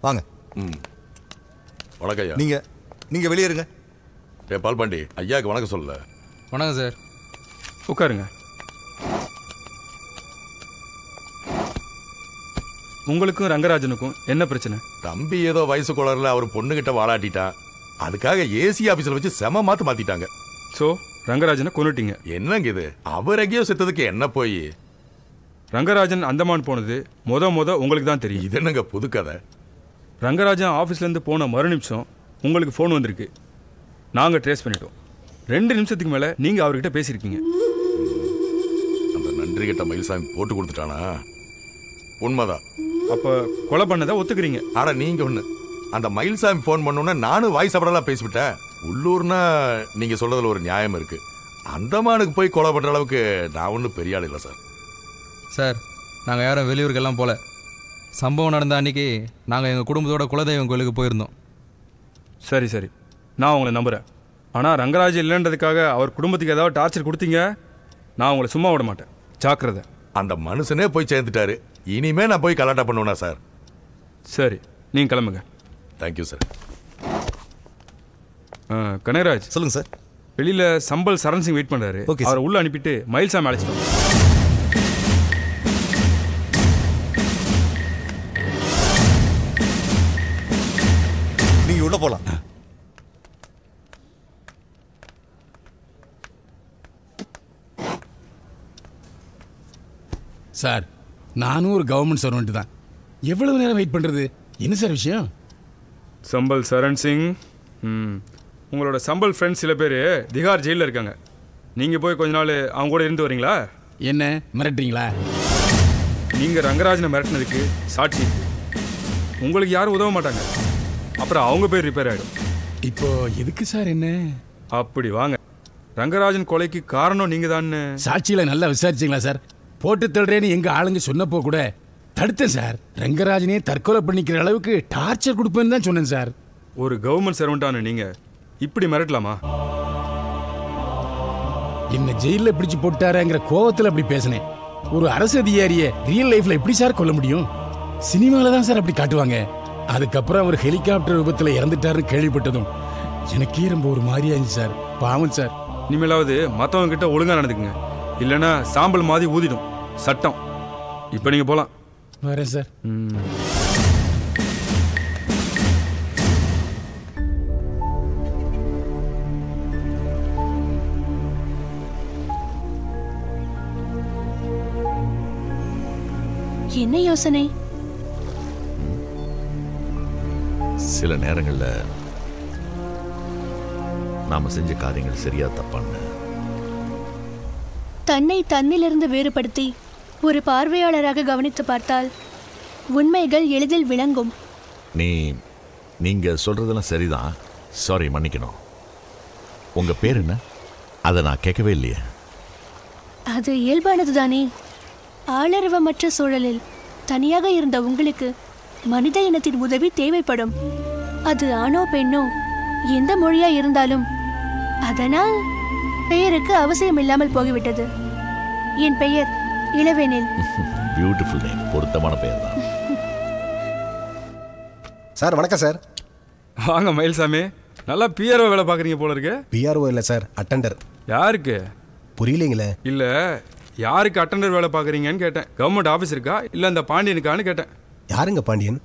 வாங்க. வணக்கம் ஐயா. நீங்க வெளியே இருங்க. பால்பாண்டி ஐயாவுக்கு வணக்கம் சொல்ல. வணக்கம் சார். உட்காருங்க. உங்களுக்கும் ரங்கராஜனுக்கும் என்ன பிரச்சனை? தம்பி ஏதோ வயசு குளர்ல அவர் பொண்ணுகிட்ட வாழாட்டிட்டான். அதுக்காக ஏசி ஆபீஸ்ல வச்சு செம மாத்திட்டாங்க. சோ ரங்கராஜனை கொன்னுட்டீங்க. என்னங்க இது? அவர் எங்கேயோ செத்ததுக்கு என்ன போய்? ரங்கராஜன் அந்தமான் போனது முத உங்களுக்கு தான் தெரியும். இது என்னங்க புது கதை? ரங்கராஜன் ஆஃபீஸ்லேருந்து போன மறு நிமிஷம் உங்களுக்கு ஃபோன் வந்திருக்கு. நாங்கள் ட்ரேஸ் பண்ணிட்டோம். 2 நிமிஷத்துக்கு மேலே நீங்கள் அவர்கிட்ட பேசியிருக்கீங்க. அந்த நன்றி கிட்ட மயில்சாமி போட்டு கொடுத்துட்டானா? உண்மைதான். அப்போ கொலை பண்ணதை ஒத்துக்கிறீங்க. ஆனா நீங்க ஒண்ணு, அந்த மயில்சாமி ஃபோன் பண்ணோன்னா நானும் வாய்ஸ் அப்படிலாம் பேசிவிட்டேன். உள்ளூர்னா நீங்க சொல்றதுல ஒரு நியாயம் இருக்கு. அந்தமானுக்கு போய் கொலை பண்ற அளவுக்கு நான் ஒன்றும் பெரிய ஆள் இல்லை சார். சார், நாங்கள் யாரும் வெளியூருக்கெல்லாம் போகல. சம்பவம் நடந்த அன்றைக்கி நாங்கள் எங்கள் குடும்பத்தோட குலதெய்வம் கோயிலுக்கு போயிருந்தோம். சரி, நான் உங்களை நம்புகிறேன். ஆனால் ரங்கராஜ் இல்லைன்றதுக்காக அவர் குடும்பத்துக்கு ஏதாவது டார்ச்சர் கொடுத்தீங்க, நான் உங்களை சும்மா விட மாட்டேன். ஜாக்கிரதை. அந்த மனுஷனே போய் சேர்ந்துட்டாரு. இனிமே நான் போய் கலாட்டா பண்ணுவேனா சார்? சரி, நீங்கள் கிளம்புங்க. Thank you sir. கனகராஜ். சொல்லுங்க சார். வெளியில் சம்பல் சரண் சிங் வெயிட் பண்ணுறாரு. ஓகே, அவரை உள்ளே அனுப்பிட்டு மயில்சாமி அழைச்சிட்டோம். நீங்க உள்ள போலாம். சார், நானும் ஒரு கவர்மெண்ட் சர்வெண்ட் தான். எவ்வளவு நேரம் வெயிட் பண்றது? என்ன சார் விஷயம்? சம்பல் சரண் சிங், உங்களோட சம்பல் ஃப்ரெண்ட்ஸ் சில பேர் திகார் ஜெயிலில் இருக்காங்க. நீங்கள் போய் கொஞ்ச நாள் அவங்க கூட இருந்து வரீங்களா? என்ன மிரட்டுறீங்களா? நீங்கள் ரங்கராஜனை மிரட்டினதுக்கு சாட்சி இருக்கு. உங்களுக்கு யாரும் உதவ மாட்டாங்க. அப்புறம் அவங்க பேர் ரிப்பேர் ஆகிடும். இப்போ எதுக்கு சார்? என்ன அப்படி வாங்க. ரங்கராஜன் கொலைக்கு காரணம் நீங்கள் தான். சாட்சியில நல்லா விசாரிச்சிங்களா சார்? போட்டு தள்ளுறேன்னு எங்க ஆளுங்க சொன்னப்போ கூட தடுத்தேன் சார். ரங்கராஜனே தற்கொலை பண்ணிக்கிற அளவுக்கு டார்ச்சர் கொடுப்பேன்னு தான் சொன்னேன் சார். ஒரு கவர்மெண்ட் சர்வெண்டான நீங்கள் இப்படி மிரட்டலாமா? என்ன ஜெயிலில் பிடிச்சு போட்டாருங்கிற கோவத்தில் அப்படி பேசினேன். ஒரு அரசு அதிகாரியை ரியல் லைஃப்ல எப்படி சார் கொல்ல முடியும்? சினிமாவில் தான் சார் அப்படி காட்டுவாங்க. அதுக்கப்புறம் அவர் ஹெலிகாப்டர் விபத்தில் இறந்துட்டாருன்னு கேள்விப்பட்டதும் எனக்கே ரொம்ப ஒரு மாதிரியா இருந்துச்சு சார். பாவம் சார். இனிமேலாவது மற்றவங்க கிட்ட ஒழுங்காக நடந்துக்குங்க, இல்லைன்னா சாம்பல் மாதிரி ஊதிடும் சட்டம். இப்போ நீங்கள் போகலாம். வரேன் சார். என்ன யோசனை? சில நேரங்கள்ல நாம செஞ்ச காரியங்கள் சரியா தப்பான்னு தன்னை தன்னிலிருந்து வேறுபடுத்தி ஒரு பார்வையாளராக கவனித்து பார்த்தால் உண்மைகள் எளிதில் விளங்கும். நீங்க சொல்றதெல்லாம் சரிதான். சாரி, மன்னிக்கணும். உங்க பேர் என்ன? அதை நான் கேட்கவே இல்லையே. அது இயல்பானதுதானே. ஆளரவமற்ற சூழலில் தனியாக இருந்த உங்களுக்கு மனித இனத்தின் உதவி தேவைப்படும். அது ஆணோ பெண்ணோ எந்த மொழியா இருந்தாலும். அதனால் பெயருக்கு அவசியம் இல்லாமல் போய்விட்டது. என் பெயர் இளவேனில். Beautiful name. பொருத்தமான பெயர் தான். சார் வணக்கம் சார். வாங்க மயில்சாமி. நல்லா பிஆர்ஓ வேலை பார்க்குறீங்க போல இருக்கு. பிஆர்ஓ இல்லை சார், அட்டெண்டர். யாருக்கு? புரியலீங்களே. இல்லை, யாருக்கு அட்டெண்டர் வேலை பார்க்குறீங்கன்னு கேட்டேன். கவர்மெண்ட் ஆஃபீஸ் இருக்கா இல்லை அந்த பாண்டியனுக்கான்னு கேட்டேன். யாருங்க பாண்டியன்?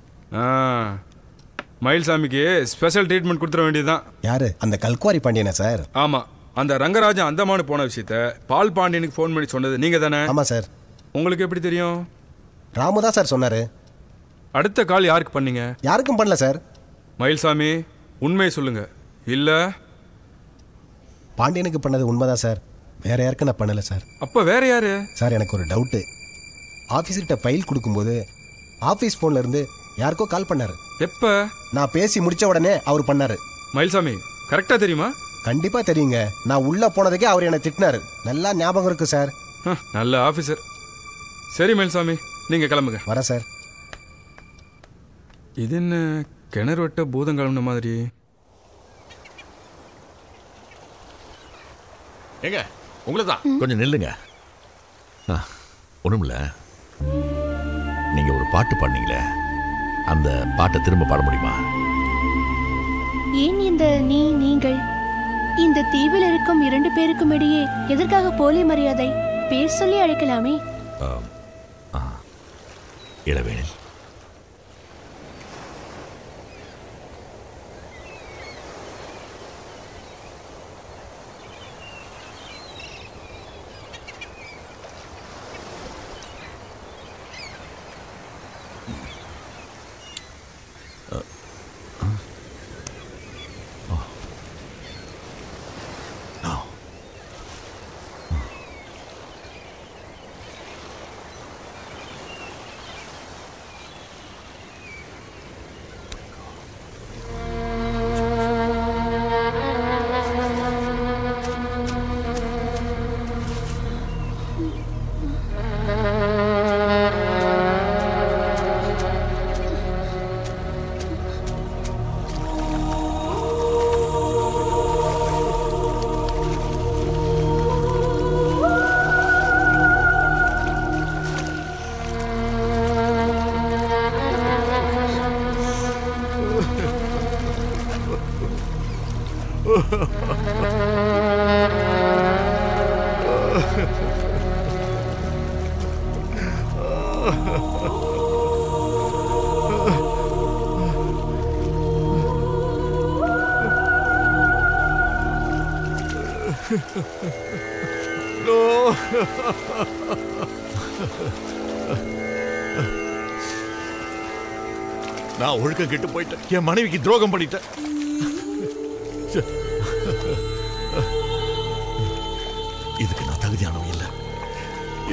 மயில்சாமிக்கு ஸ்பெஷல் ட்ரீட்மெண்ட் கொடுத்துட வேண்டியதுதான். யாரு? அந்த கல்குவாரி பாண்டியனா சார்? ஆமாம். அந்த ரங்கராஜன் அந்தமானு போன விஷயத்த பால் பாண்டியனுக்கு ஃபோன் பண்ணி சொன்னது நீங்கள் தானே? ஆமாம் சார். உங்களுக்கு எப்படி தெரியும்? ராமு தான் சார் சொன்னார். அடுத்த கால் யாருக்கு பண்ணீங்க? யாருக்கும் பண்ணல சார். மயில்சாமி, உண்மையை சொல்லுங்க. இல்லை பாண்டியனுக்கு பண்ணது உண்மைதான் சார். வேற யாருக்கும் நான் பண்ணலை சார். அப்போ வேற யாரு? சார் எனக்கு ஒரு டவுட்டு. ஆஃபீஸ்கிட்ட ஃபைல் கொடுக்கும்போது ஆஃபீஸ் ஃபோன்ல இருந்து யாருக்கோ கால் பண்ணாரு. எப்போ? நான் பேசி முடிச்ச உடனே அவர் பண்ணாரு. மயில்சாமி, கரெக்டாக தெரியுமா? கண்டிப்பா தெரியுங்க. நான் உள்ள போனதுக்கே அவர் என்னை திட்டினாரு. நல்லா ஞாபகம் இருக்கு சார். நல்ல ஆஃபீஸர். சரி மயில்சாமி, நீங்க கிளம்புங்க. வரேன் சார். இது என்ன கிணறு வெட்ட பூதம் கிளம்புன மாதிரி? ஏங்க, உங்களை தான். கொஞ்சம் நில்லுங்க. ஒண்ணுமில்ல. நீங்க ஒரு பாட்டு பாடுனீங்களே, அந்த பாட்டை திரும்ப பாட முடியுமா? ஏன் இந்த நீங்கள் இந்த தீவில் இருக்கும் 2 பேருக்கும் இடையே எதற்காக போலி மரியாதை? பேர் சொல்லி அழைக்கலாமே. இளவேனில், நான் ஒழுக்கம் கெட்டு போயிட்டேன். என் மனைவிக்கு துரோகம் பண்ணிட்டேன். இதுக்கு நான் தகுதியானவன் இல்லை.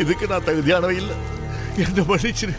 இதுக்கு நான் தகுதியானவன் இல்லை. என்ன மன்னிச்சிரு.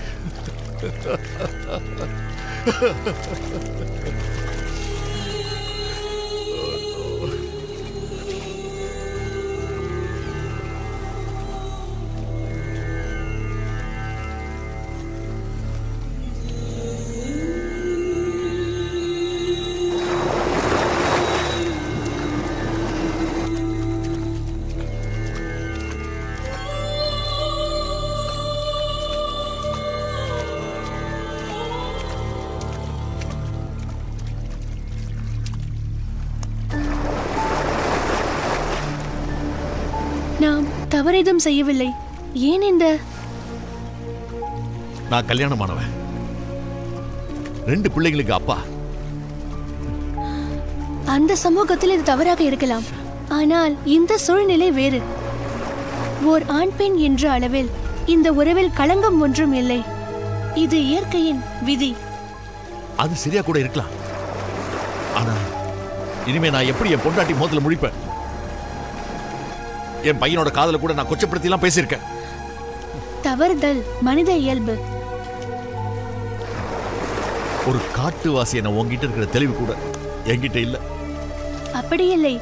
நாம் தவறேதும் செய்யவில்லை. ஏன் இந்த நான் கல்யாணமானவன், 2 பிள்ளைகளுக்கு அப்பா. அந்த சமூகத்தில் இது தவறாக இருக்கலாம். ஆனால் இந்த சூழ்நிலை வேறு. ஓர் ஆண் பெண் என்ற அளவில் இந்த உறவில் களங்கம் ஒன்றும் இல்லை. இது இயற்கையின் விதி. அது சரியா கூட இருக்கலாம். ஆனா இனிமே நான் எப்படி என் பொண்டாட்டி மோதல முடிப்பேன்? என் பையனோட காதல கூட நான் கொச்சப்படுத்தி எல்லாம் பேசியிருக்கேன். தவறுதல் மனித இயல்பு. ஒரு காட்டுவாசி என உங்ககிட்ட இருக்கிற தெளிவு கூட என்கிட்ட இல்ல. அப்படி இல்லை.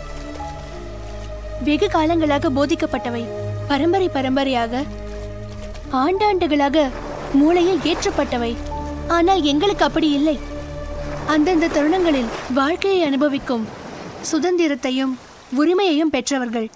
வெகு காலங்களாக போதிக்கப்பட்டவை, பரம்பரை பரம்பரையாக ஆண்டாண்டுகளாக மூளையில் ஏற்றப்பட்டவை. ஆனால் எங்களுக்கு அப்படி இல்லை. அந்தந்த தருணங்களில் வாழ்க்கையை அனுபவிக்கும் சுதந்திரத்தையும் உரிமையையும் பெற்றவர்கள்.